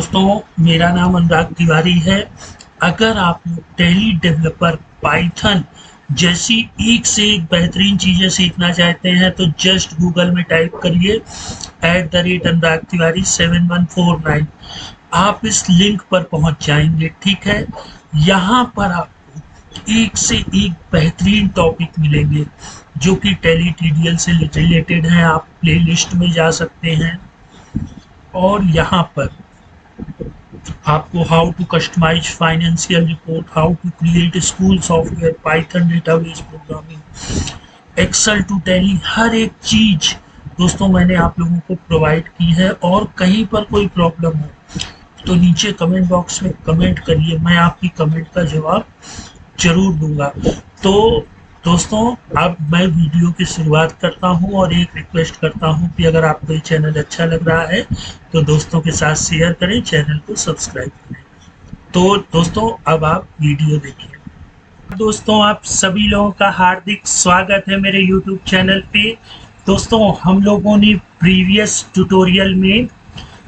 दोस्तों, मेरा नाम अनुराग तिवारी है। अगर आप टैली डेवलपर पाइथन जैसी एक से एक बेहतरीन चीज़ें सीखना चाहते हैं तो जस्ट गूगल में टाइप करिए @अनुराग तिवारी 7149। आप इस लिंक पर पहुंच जाएंगे। ठीक है, यहाँ पर आपको एक से एक बेहतरीन टॉपिक मिलेंगे जो कि टैली टीडीएल से रिलेटेड हैं। आप प्लेलिस्ट में जा सकते हैं और यहाँ पर आपको how to customize financial report, how to create school software, Python database programming, Excel to Tally, हर एक चीज दोस्तों मैंने आप लोगों को प्रोवाइड की है। और कहीं पर कोई प्रॉब्लम हो तो नीचे कमेंट बॉक्स में कमेंट करिए, मैं आपकी कमेंट का जवाब जरूर दूंगा। तो दोस्तों, अब मैं वीडियो की शुरुआत करता हूं और एक रिक्वेस्ट करता हूं कि अगर आपको ये चैनल अच्छा लग रहा है तो दोस्तों के साथ शेयर करें, चैनल को सब्सक्राइब करें। तो दोस्तों, अब आप वीडियो देखिए। दोस्तों, आप सभी लोगों का हार्दिक स्वागत है मेरे यूट्यूब चैनल पे। दोस्तों, हम लोगों ने प्रीवियस ट्यूटोरियल में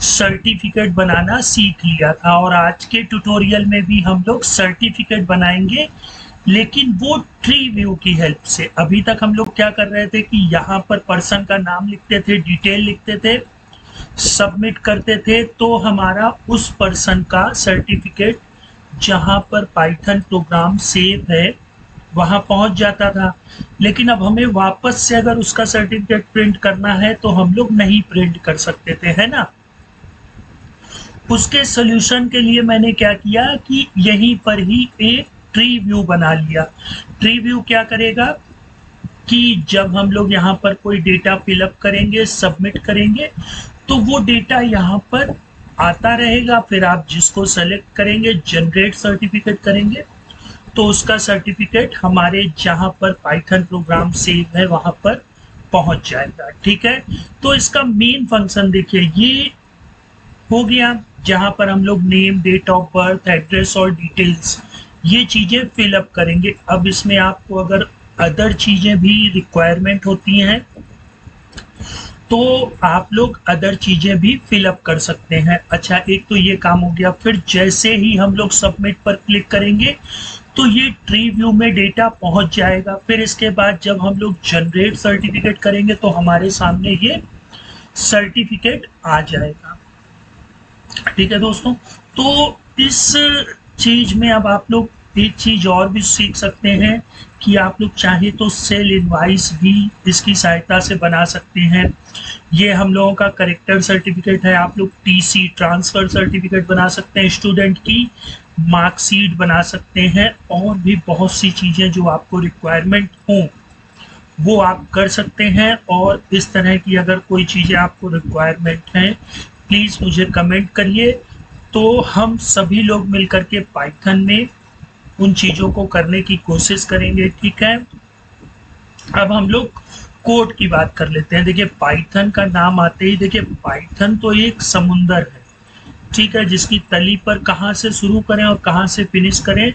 सर्टिफिकेट बनाना सीख लिया था और आज के ट्यूटोरियल में भी हम लोग सर्टिफिकेट बनाएंगे, लेकिन वो ट्री व्यू की हेल्प से। अभी तक हम लोग क्या कर रहे थे कि यहाँ पर पर्सन का नाम लिखते थे, डिटेल लिखते थे, सबमिट करते थे, तो हमारा उस पर्सन का सर्टिफिकेट जहाँ पर पाइथन प्रोग्राम सेव है वहाँ पहुँच जाता था। लेकिन अब हमें वापस से अगर उसका सर्टिफिकेट प्रिंट करना है तो हम लोग नहीं प्रिंट कर सकते थे, है ना। उसके सोल्यूशन के लिए मैंने क्या किया कि यहीं पर ही एक ट्री व्यू बना लिया। ट्री व्यू क्या करेगा कि जब हम लोग यहाँ पर कोई डेटा फिलअप करेंगे, सबमिट करेंगे, तो वो डेटा यहाँ पर आता रहेगा। फिर आप जिसको सेलेक्ट करेंगे, जनरेट सर्टिफिकेट करेंगे, तो उसका सर्टिफिकेट हमारे जहाँ पर पाइथन प्रोग्राम सेव है वहाँ पर पहुँच जाएगा। ठीक है, तो इसका मेन फंक्शन देखिए, ये हो गया जहाँ पर हम लोग name, date of birth, address और डिटेल्स ये चीजें फिलअप करेंगे। अब इसमें आपको अगर अदर चीजें भी रिक्वायरमेंट होती हैं तो आप लोग अदर चीजें भी फिलअप कर सकते हैं। अच्छा, एक तो ये काम हो गया। फिर जैसे ही हम लोग सबमिट पर क्लिक करेंगे तो ये ट्री व्यू में डेटा पहुंच जाएगा। फिर इसके बाद जब हम लोग जनरेट सर्टिफिकेट करेंगे तो हमारे सामने ये सर्टिफिकेट आ जाएगा। ठीक है दोस्तों, तो इस चीज में अब आप लोग एक चीज और भी सीख सकते हैं कि आप लोग चाहे तो सेल इनवाइस भी इसकी सहायता से बना सकते हैं। ये हम लोगों का करेक्टर सर्टिफिकेट है। आप लोग टीसी, ट्रांसफर सर्टिफिकेट बना सकते हैं, स्टूडेंट की मार्कशीट बना सकते हैं, और भी बहुत सी चीजें जो आपको रिक्वायरमेंट हो वो आप कर सकते हैं। और इस तरह की अगर कोई चीजें आपको रिक्वायरमेंट हैं प्लीज मुझे कमेंट करिए, तो हम सभी लोग मिलकर के पाइथन में उन चीजों को करने की कोशिश करेंगे। ठीक है, अब हम लोग कोड की बात कर लेते हैं। देखिए, पाइथन का नाम आते ही देखिए, पाइथन तो एक समुंदर है, ठीक है, जिसकी तली पर कहाँ से शुरू करें और कहाँ से फिनिश करें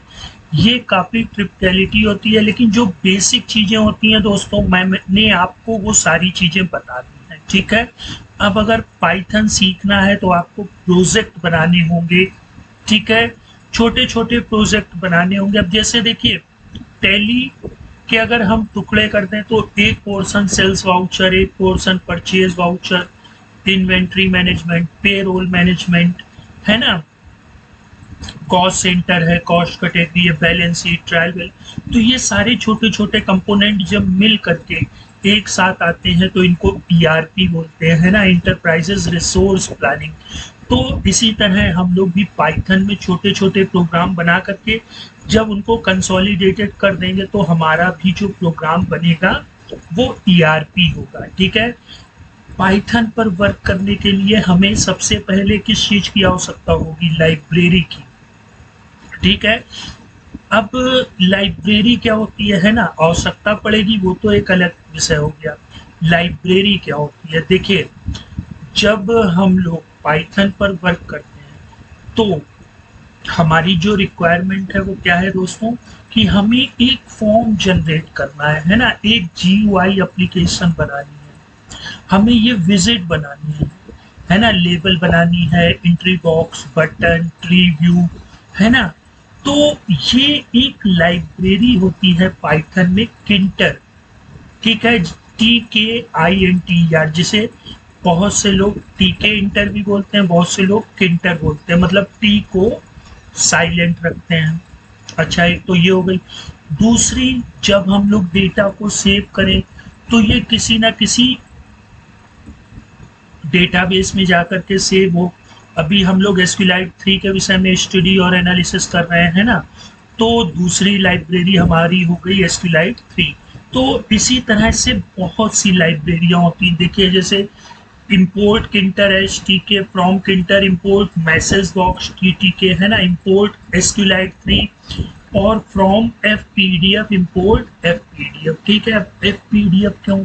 ये काफी ट्रिवियलिटी होती है। लेकिन जो बेसिक चीजें होती हैं दोस्तों, मैंने आपको वो सारी चीजें बता दी हैं। ठीक है, अब अगर पाइथन सीखना है तो आपको प्रोजेक्ट बनाने होंगे। ठीक है, छोटे छोटे प्रोजेक्ट बनाने होंगे। अब जैसे देखिए, टैली के अगर हम टुकड़े कर दें तो एक पोर्शन सेल्स वाउचर, एक portion purchase voucher, inventory management, payroll management, है ना, कॉस्ट सेंटर है, कॉस्ट कैटेगरी है, बैलेंस शीट, ट्रायल। तो ये सारे छोटे छोटे कंपोनेंट जब मिल करके एक साथ आते हैं तो इनको ERP बोलते हैं, है ना, इंटरप्राइजेज रिसोर्स प्लानिंग। तो इसी तरह हम लोग भी पाइथन में छोटे छोटे प्रोग्राम बना करके जब उनको कंसोलिडेटेड कर देंगे तो हमारा भी जो प्रोग्राम बनेगा वो ERP होगा। ठीक है, पाइथन पर वर्क करने के लिए हमें सबसे पहले किस चीज की आवश्यकता होगी? लाइब्रेरी की। ठीक है, अब लाइब्रेरी क्या होती है ना, आवश्यकता पड़ेगी, वो तो एक अलग विषय हो गया। लाइब्रेरी क्या होती है? देखिए, जब हम लोग पाइथन पर वर्क करते हैं तो हमारी जो रिक्वायरमेंट है वो क्या है दोस्तों, कि हमें एक फॉर्म जनरेट करना है ना, एक GUI एप्लीकेशन बनानी है, हमें ये विजिट बनानी है। है ना, लेबल बनानी है, entry box, button, tree view, है ना। तो ये एक लाइब्रेरी होती है पाइथन में, किंटर, ठीक है, TKINT यार, जिसे बहुत से लोग TK इंटर भी बोलते हैं, बहुत से लोग किंटर बोलते हैं, मतलब टी को साइलेंट रखते हैं। अच्छा, एक तो ये हो गई। दूसरी, जब हम लोग डेटा को सेव करें तो ये किसी ना किसी डेटाबेस में जाकर के सेव हो। अभी हम लोग SQLite 3 के विषय में स्टडी और एनालिसिस कर रहे हैं ना, तो दूसरी लाइब्रेरी हमारी हो गई SQLite 3। तो इसी तरह से बहुत सी लाइब्रेरियां होती हैं, देखिए जैसे import tkinter HTK, from tkinter import message box TTK, है ना, इम्पोर्ट SQLite 3, और फ्रॉम FPDF इम्पोर्ट FPDF, ठीक है। FPDF क्यों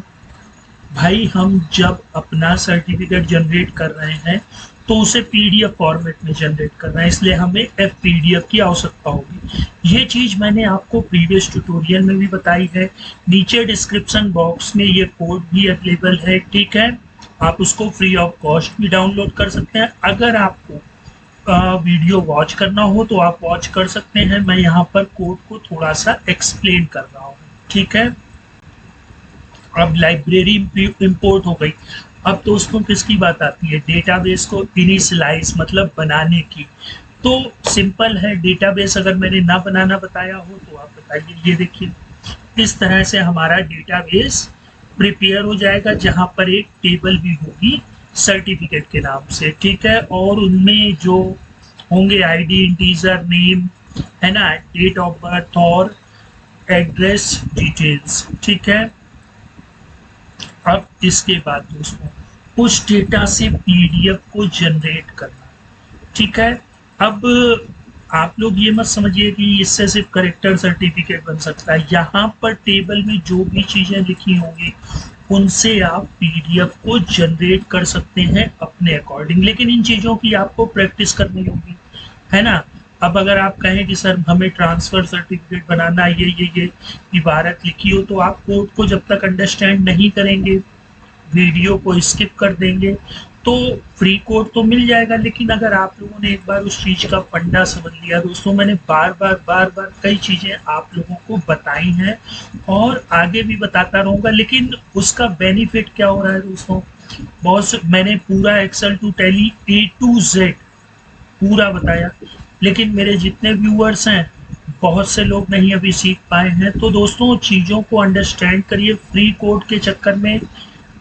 भाई, हम जब अपना सर्टिफिकेट जनरेट कर रहे हैं तो उसे PDF फॉर्मेट में जनरेट कर रहे हैं, इसलिए हमें FPDF की आवश्यकता होगी। ये चीज़ मैंने आपको प्रीवियस ट्यूटोरियल में भी बताई है, नीचे डिस्क्रिप्शन बॉक्स में ये कोड भी अवेलेबल है, ठीक है। आप उसको फ्री ऑफ कॉस्ट भी डाउनलोड कर सकते हैं। अगर आपको वीडियो वॉच करना हो तो आप वॉच कर सकते हैं, मैं यहाँ पर कोड को थोड़ा सा एक्सप्लेन कर रहा हूँ, ठीक है। अब लाइब्रेरी इंपोर्ट हो गई। अब दोस्तों किसकी बात आती है, डेटाबेस को इनिशियलाइज मतलब बनाने की। तो सिंपल है, डेटाबेस अगर मैंने ना बनाना बताया हो तो आप बताइए। ये देखिए, इस तरह से हमारा डेटाबेस प्रिपेयर हो जाएगा, जहां पर एक टेबल भी होगी सर्टिफिकेट के नाम से, ठीक है। और उनमें जो होंगे ID, इंटीजर, नेम, है ना, डेट ऑफ बर्थ और एड्रेस डिटेल्स, ठीक है। अब इसके बाद दोस्तों उस डेटा से PDF को जनरेट करना, ठीक है। अब आप लोग ये मत समझिए कि इससे सिर्फ करेक्टर सर्टिफिकेट बन सकता है, यहाँ पर टेबल में जो भी चीजें लिखी होंगी उनसे आप PDF को जनरेट कर सकते हैं अपने अकॉर्डिंग, लेकिन इन चीजों की आपको प्रैक्टिस करनी होगी, है ना। अब अगर आप कहें कि सर हमें ट्रांसफर सर्टिफिकेट बनाना, ये इबारत लिखी हो, तो आप कोड को जब तक अंडरस्टैंड नहीं करेंगे, वीडियो को स्किप कर देंगे, तो फ्री कोड तो मिल जाएगा, लेकिन अगर आप लोगों ने एक बार उस चीज का फंडा समझ लिया, दोस्तों मैंने बार बार कई चीजें आप लोगों को बताई हैं और आगे भी बताता रहूंगा, लेकिन उसका बेनिफिट क्या हो रहा है दोस्तों, बहुत मैंने पूरा Excel to Tally A to Z पूरा बताया, लेकिन मेरे जितने व्यूअर्स हैं बहुत से लोग नहीं अभी सीख पाए हैं। तो दोस्तों चीज़ों को अंडरस्टैंड करिए, फ्री कोड के चक्कर में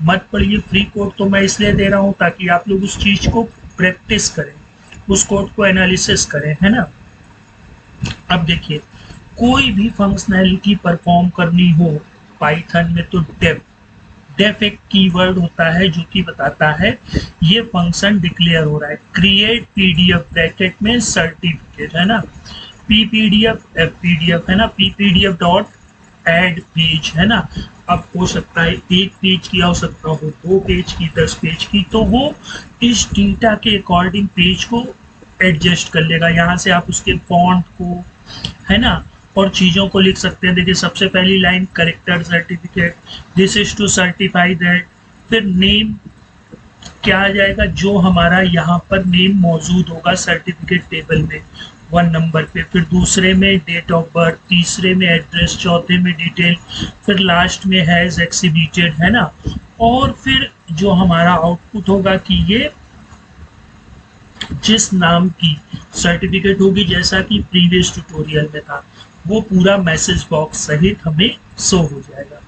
मत पड़िए। फ्री कोड तो मैं इसलिए दे रहा हूँ ताकि आप लोग उस चीज़ को प्रैक्टिस करें, उस कोड को एनालिसिस करें, है ना। अब देखिए, कोई भी फंक्शनैलिटी परफॉर्म करनी हो पाइथन में तो डेफ एक कीवर्ड होता है जो कि बताता है ये फंक्शन डिक्लेयर हो रहा है। क्रिएट PDF ब्रैकेट में सर्टिफिकेट, है ना, PPDF FPDF, है ना, PPDF डॉट एड पेज, है ना। अब हो सकता है एक पेज की आवश्यकता हो, 2 पेज की, 10 पेज की, तो वो इस डेटा के अकॉर्डिंग पेज को एडजस्ट कर लेगा। यहाँ से आप उसके फॉन्ट को, है ना, और चीज़ों को लिख सकते हैं। देखिए सबसे पहली line character certificate, this is to certify that, फिर नेम क्या आ जाएगा, जो हमारा यहाँ पर नेम मौजूद होगा सर्टिफिकेट टेबल में 1 नंबर पे, फिर दूसरे में डेट ऑफ बर्थ, तीसरे में एड्रेस, चौथे में डिटेल, फिर लास्ट में हैज एक्सिबिटेड, है ना। और फिर जो हमारा आउटपुट होगा कि ये जिस नाम की सर्टिफिकेट होगी, जैसा कि प्रीवियस ट्यूटोरियल में था, वो पूरा मैसेज बॉक्स सहित हमें शो हो जाएगा।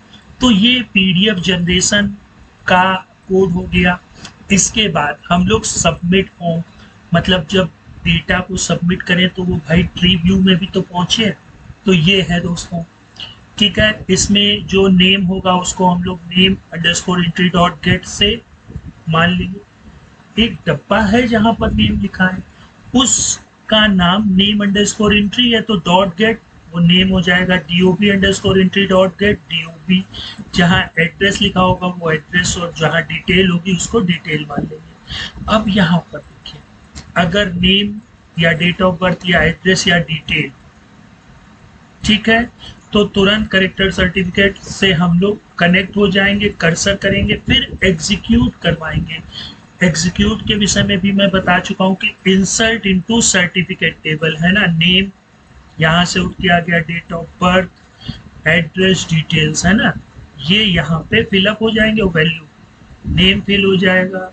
तो ये PDF जनरेशन का कोड हो गया। इसके बाद हम लोग सबमिट फॉर्म, मतलब जब डेटा को सबमिट करें तो वो भाई ट्री व्यू में भी तो पहुंचे, तो ये है दोस्तों, ठीक है। इसमें जो नेम होगा उसको हम लोग name underscore entry dot gate से मान लीजिए एक डब्बा है जहां पर नेम लिखा है, उसका नाम नेम अंडरस्कोर एंट्री है, तो डॉट गेट वो नेम हो जाएगा DOB underscore entry dot gate DOB। जहाँ एड्रेस लिखा होगा वो एड्रेस, और जहाँ डिटेल होगी उसको डिटेल मान लेंगे। अब यहाँ पर देखिए, अगर नेम या डेट ऑफ बर्थ या एड्रेस या डिटेल, ठीक है, तो तुरंत करेक्टर सर्टिफिकेट से हम लोग कनेक्ट हो जाएंगे, कर्सर करेंगे, फिर एग्जीक्यूट करवाएंगे। एग्जीक्यूट के विषय में भी मैं बता चुका हूँ कि इंसर्ट इनटू सर्टिफिकेट टेबल है ना, नेम यहाँ से उठ के आ गया, date of birth, address details है ना, ये यहाँ पे फिलअप हो जाएंगे, वैल्यू नेम फिल हो जाएगा,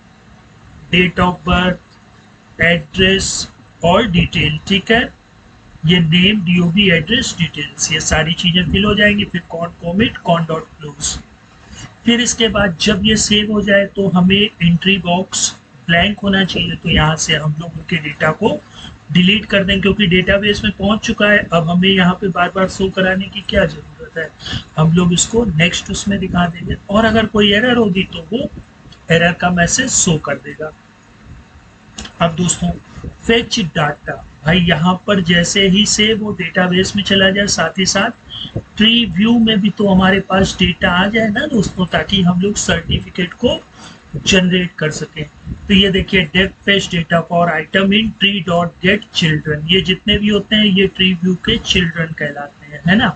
डेट ऑफ बर्थ, एड्रेस और डिटेल, ठीक है, ये नेम, डीओबी, एड्रेस, डिटेल्स, ये सारी चीजें फिल हो जाएंगी। फिर con commit, con dot close. फिर इसके बाद जब ये सेव हो जाए तो हमें एंट्री बॉक्स ब्लैंक होना चाहिए, तो यहाँ से हम लोग उनके डेटा को डिलीट कर दें, क्योंकि डेटाबेस में पहुंच चुका है। अब हमें यहाँ पे बार बार शो कराने की क्या जरूरत है, हम लोग इसको नेक्स्ट उसमें दिखा देंगे, और अगर कोई एरर होगी तो वो एरर का मैसेज शो कर देगा। अब दोस्तों फेच डाटा, भाई यहाँ पर जैसे ही से वो डेटाबेस में चला जाए, साथ ही साथ ट्री व्यू में भी तो हमारे पास डेटा आ जाए ना दोस्तों, ताकि हम लोग सर्टिफिकेट को जनरेट कर सकें। तो ये देखिए, date fetch data for item in tree dot get children, ये जितने भी होते हैं ये ट्री व्यू के चिल्ड्रन कहलाते हैं, है ना।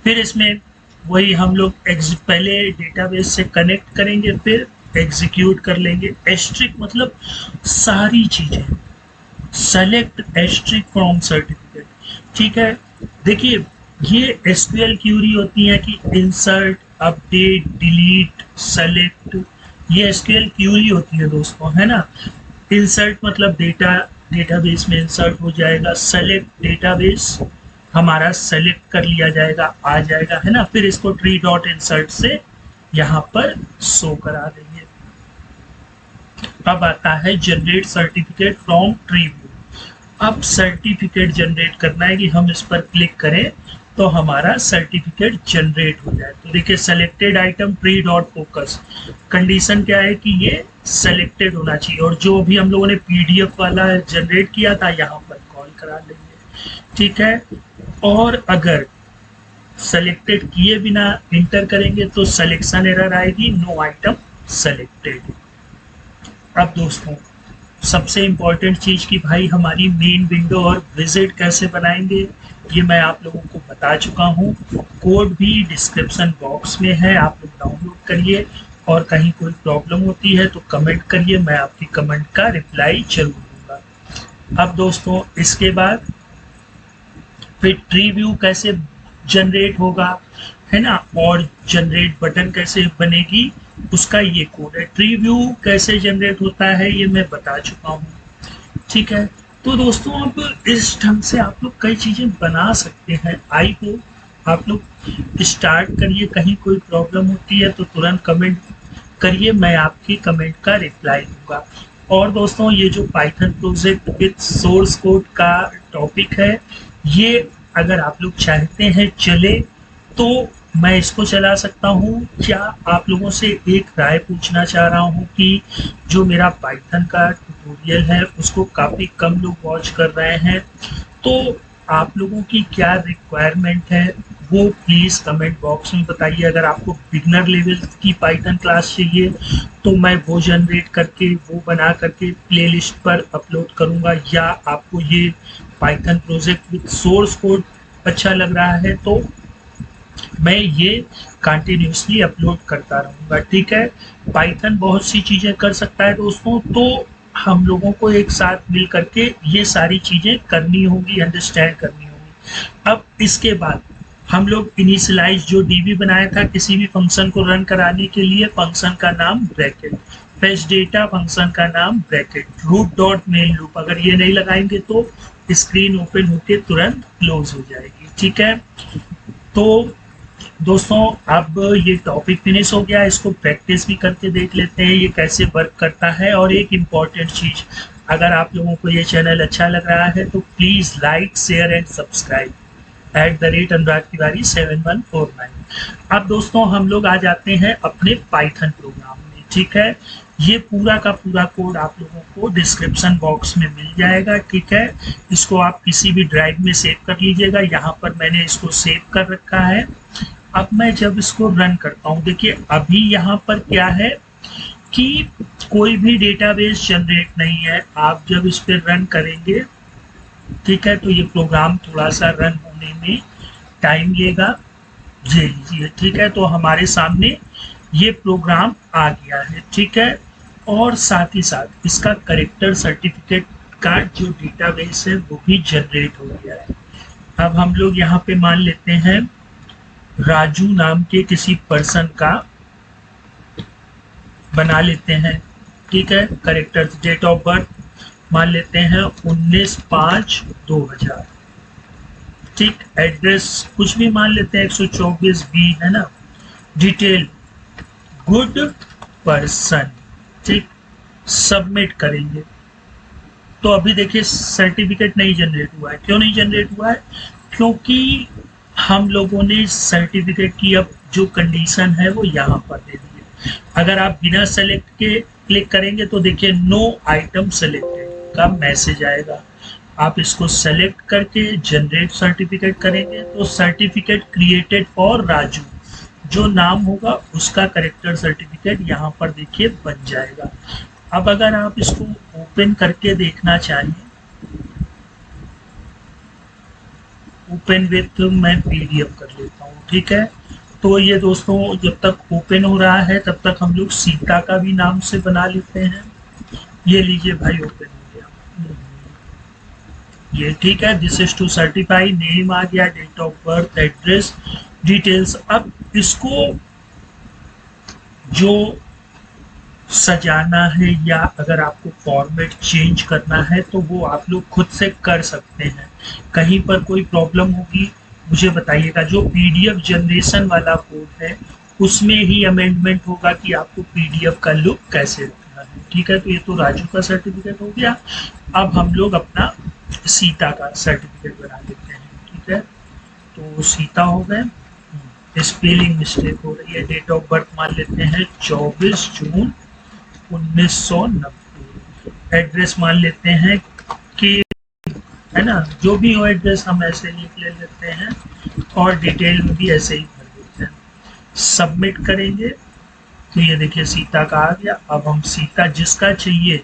फिर इसमें वही हम लोग पहले डेटाबेस से कनेक्ट करेंगे, फिर एग्जीक्यूट कर लेंगे। एस्ट्रिक मतलब सारी चीजें, सेलेक्ट एस्ट्रिक फ्रॉम सर्टिफिकेट, ठीक है। देखिए ये एसक्यूएल क्यूरी होती है कि इंसर्ट, अपडेट, डिलीट, सेलेक्ट, ये एसक्यूएल क्यूरी होती है दोस्तों, है ना। इंसर्ट मतलब डेटा डेटाबेस में इंसर्ट हो जाएगा, सेलेक्ट डेटाबेस हमारा सेलेक्ट कर लिया जाएगा, आ जाएगा, है ना। फिर इसको ट्री डॉट इंसर्ट से यहाँ पर शो करा देंगे। अब आता है generate certificate from tree view. अब सर्टिफिकेट जनरेट करना है कि हम इस पर क्लिक करें तो हमारा सर्टिफिकेट जनरेट हो जाए। तो देखिए selected item tree dot focus, condition क्या है कि ये सेलेक्टेड होना चाहिए, और जो भी हम लोगों ने पीडीएफ वाला जनरेट किया था यहाँ पर कॉल करा लेंगे, ठीक है। और अगर सेलेक्टेड किए बिना इंटर करेंगे तो सिलेक्शन एरर आएगी, नो आइटम सेलेक्टेड। अब दोस्तों सबसे इम्पोर्टेंट चीज की भाई हमारी मेन विंडो और विजिट कैसे बनाएंगे, ये मैं आप लोगों को बता चुका हूँ। कोड भी डिस्क्रिप्शन बॉक्स में है, आप लोग डाउनलोड करिए, और कहीं कोई प्रॉब्लम होती है तो कमेंट करिए, मैं आपकी कमेंट का रिप्लाई जरूर दूंगा। अब दोस्तों इसके बाद फिर ट्री व्यू कैसे जनरेट होगा, है ना, और जनरेट बटन कैसे बनेगी, उसका ये कोड है। ट्री व्यू कैसे जनरेट होता है ये मैं बता चुका हूँ, ठीक है। तो दोस्तों अब इस ढंग से आप लोग कई चीजें बना सकते हैं। आई होप आप लोग स्टार्ट करिए, कहीं कोई प्रॉब्लम होती है तो तुरंत कमेंट करिए, मैं आपकी कमेंट का रिप्लाई दूंगा। और दोस्तों ये जो Python project with source code का टॉपिक है, ये अगर आप लोग चाहते हैं चले तो मैं इसको चला सकता हूँ। क्या आप लोगों से एक राय पूछना चाह रहा हूँ कि जो मेरा पाइथन का ट्यूटोरियल है उसको काफ़ी कम लोग वॉच कर रहे हैं, तो आप लोगों की क्या रिक्वायरमेंट है वो प्लीज़ कमेंट बॉक्स में बताइए। अगर आपको बिगनर लेवल की पाइथन क्लास चाहिए तो मैं वो जनरेट करके, वो बना करके प्लेलिस्ट पर अपलोड करूँगा, या आपको ये Python project with source code अच्छा लग रहा है तो मैं ये कंटिन्यूसली अपलोड करता रहूँगा, ठीक है। पाइथन बहुत सी चीज़ें कर सकता है दोस्तों, तो हम लोगों को एक साथ मिल करके ये सारी चीज़ें करनी होगी, अंडरस्टैंड करनी होगी। अब इसके बाद हम लोग इनिशियलाइज जो डीबी बनाया था किसी भी फंक्शन को रन कराने के लिए, फंक्शन का नाम ब्रैकेट, फेच डेटा फंक्शन का नाम bracket, root dot main loop, अगर ये नहीं लगाएंगे तो स्क्रीन ओपन होके तुरंत क्लोज हो जाएगी, ठीक है। तो दोस्तों अब ये टॉपिक फिनिश हो गया, इसको प्रैक्टिस भी करके देख लेते हैं ये कैसे वर्क करता है। और एक इम्पॉर्टेंट चीज, अगर आप लोगों को ये चैनल अच्छा लग रहा है तो please like, share and subscribe @Anurag Tiwari 7149। अब दोस्तों हम लोग आ जाते हैं अपने पाइथन प्रोग्राम में, ठीक है। ये पूरा का पूरा कोड आप लोगों को डिस्क्रिप्शन बॉक्स में मिल जाएगा, ठीक है। इसको आप किसी भी ड्राइव में सेव कर लीजिएगा, यहाँ पर मैंने इसको सेव कर रखा है। अब मैं जब इसको रन करता हूँ, देखिए अभी यहाँ पर क्या है कि कोई भी डेटाबेस जनरेट नहीं है। आप जब इस पर रन करेंगे, ठीक है, तो ये प्रोग्राम थोड़ा सा रन होने में टाइम लेगा, ये लीजिए, ठीक है। तो हमारे सामने ये प्रोग्राम आ गया है, ठीक है। और साथ ही साथ इसका करेक्टर सर्टिफिकेट का जो डेटाबेस है वो भी जनरेट हो गया है। अब हम लोग यहाँ पे मान लेते हैं राजू नाम के किसी पर्सन का बना लेते हैं, ठीक है। करेक्टर डेट ऑफ बर्थ मान लेते हैं 19/5/2000, ठीक। एड्रेस कुछ भी मान लेते हैं 124 बी, है ना। डिटेल गुड पर्सन, ठीक। सबमिट करेंगे तो अभी देखिए सर्टिफिकेट नहीं जनरेट हुआ है। क्यों नहीं जनरेट हुआ है? क्योंकि हम लोगों ने सर्टिफिकेट की अब जो कंडीशन है वो यहाँ पर दे दी है। अगर आप बिना सेलेक्ट के क्लिक करेंगे तो देखिए नो आइटम सेलेक्टेड का मैसेज आएगा। आप इसको सेलेक्ट करके जनरेट सर्टिफिकेट करेंगे तो सर्टिफिकेट क्रिएटेड फॉर राजू, जो नाम होगा उसका करेक्टर सर्टिफिकेट यहाँ पर देखिए बन जाएगा। अब अगर आप इसको ओपन करके देखना चाहिए, ओपन विथ मैं पीडीएफ कर लेता हूँ, ठीक है। तो ये दोस्तों जब तक ओपन हो रहा है तब तक हम लोग सीता का भी नाम से बना लेते हैं। ये लीजिए भाई, ओपन हो गया ये, ठीक है। This is to certify, name आ गया, date of birth, address, details. अब इसको जो सजाना है या अगर आपको फॉर्मेट चेंज करना है तो वो आप लोग खुद से कर सकते हैं। कहीं पर कोई प्रॉब्लम होगी मुझे बताइएगा। जो पीडीएफ जनरेशन वाला कोड है उसमें ही अमेंडमेंट होगा कि आपको पीडीएफ का लुक कैसे रखना है, ठीक है। तो ये तो राजू का सर्टिफिकेट हो गया। अब हम लोग अपना सीता का सर्टिफिकेट बना लेते हैं, ठीक है। तो सीता हो गए, स्पेलिंग मिस्टेक हो रही है। डेट ऑफ बर्थ मान लेते हैं 24 जून 1990। एड्रेस मान लेते हैं कि, है ना, जो भी हो एड्रेस हम ऐसे ही ले लेते हैं और डिटेल में भी ऐसे ही भर देते हैं। सबमिट करेंगे तो ये देखिए सीता का आ गया। अब हम सीता जिसका चाहिए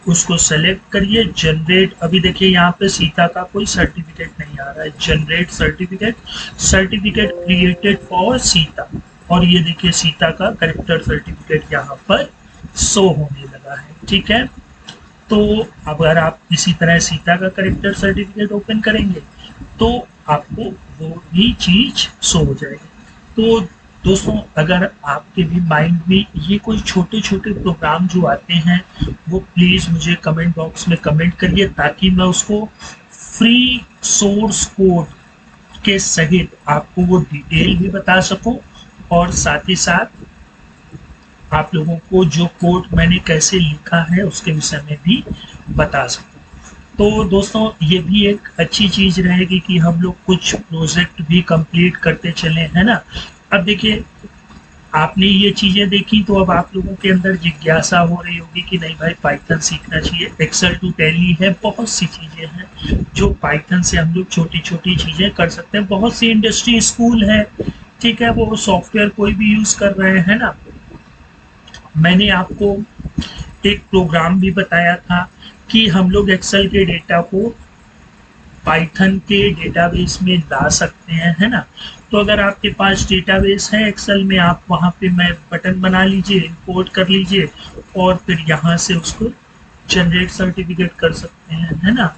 उसको सेलेक्ट करिए, जनरेट। अभी देखिए यहाँ पे सीता का कोई सर्टिफिकेट नहीं आ रहा है। Generate certificate, certificate created for Sita, और ये देखिए सीता का करेक्टर सर्टिफिकेट यहाँ पर शो होने लगा है, ठीक है। तो अगर आप इसी तरह सीता का करेक्टर सर्टिफिकेट ओपन करेंगे तो आपको वो भी चीज शो हो जाएगी। तो दोस्तों अगर आपके भी माइंड में ये कोई छोटे छोटे प्रोग्राम जो आते हैं वो प्लीज़ मुझे कमेंट बॉक्स में कमेंट करिए, ताकि मैं उसको फ्री सोर्स कोड के सहित आपको वो डिटेल भी बता सकूं और साथ ही साथ आप लोगों को जो कोड मैंने कैसे लिखा है उसके विषय में भी बता सकूं। तो दोस्तों ये भी एक अच्छी चीज़ रहेगी कि हम लोग कुछ प्रोजेक्ट भी कंप्लीट करते चले, है ना। अब देखिए आपने ये चीज़ें देखी तो अब आप लोगों के अंदर जिज्ञासा हो रही होगी कि नहीं भाई पाइथन सीखना चाहिए। एक्सेल टू टैली है, बहुत सी चीज़ें हैं जो पाइथन से हम लोग छोटी छोटी चीज़ें कर सकते हैं। बहुत सी इंडस्ट्री स्कूल है, ठीक है, वो सॉफ्टवेयर कोई भी यूज़ कर रहे हैं ना। मैंने आपको एक प्रोग्राम भी बताया था कि हम लोग एक्सेल के डेटा को पाइथन के डेटाबेस में ला सकते हैं, है ना। तो अगर आपके पास डेटाबेस है एक्सेल में, आप वहाँ पे मैं बटन बना लीजिए, इंपोर्ट कर लीजिए और फिर यहाँ से उसको जनरेट सर्टिफिकेट कर सकते हैं, है ना।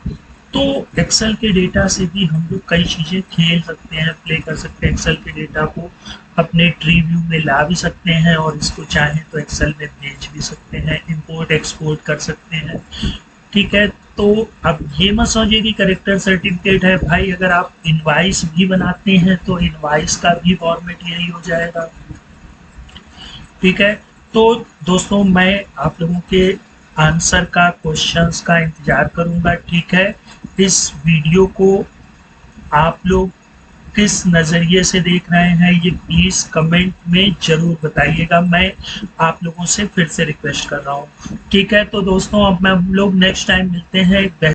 तो एक्सेल के डेटा से भी हम लोग कई चीज़ें खेल सकते हैं, प्ले कर सकते हैं। एक्सेल के डेटा को अपने ट्री व्यू में ला भी सकते हैं और इसको चाहें तो एक्सेल में भेज भी सकते हैं, इंपोर्ट एक्सपोर्ट कर सकते हैं, ठीक है। तो अब ये मत समझिए कि करेक्टर सर्टिफिकेट है भाई, अगर आप इनवाइस भी बनाते हैं तो इनवाइस का भी फॉर्मेट यही हो जाएगा, ठीक है। तो दोस्तों मैं आप लोगों के आंसर का, क्वेश्चंस का इंतजार करूंगा, ठीक है। इस वीडियो को आप लोग किस नज़रिए से देख रहे हैं ये प्लीज़ कमेंट में ज़रूर बताइएगा। मैं आप लोगों से फिर से रिक्वेस्ट कर रहा हूँ, ठीक है। तो दोस्तों अब हम लोग नेक्स्ट टाइम मिलते हैं।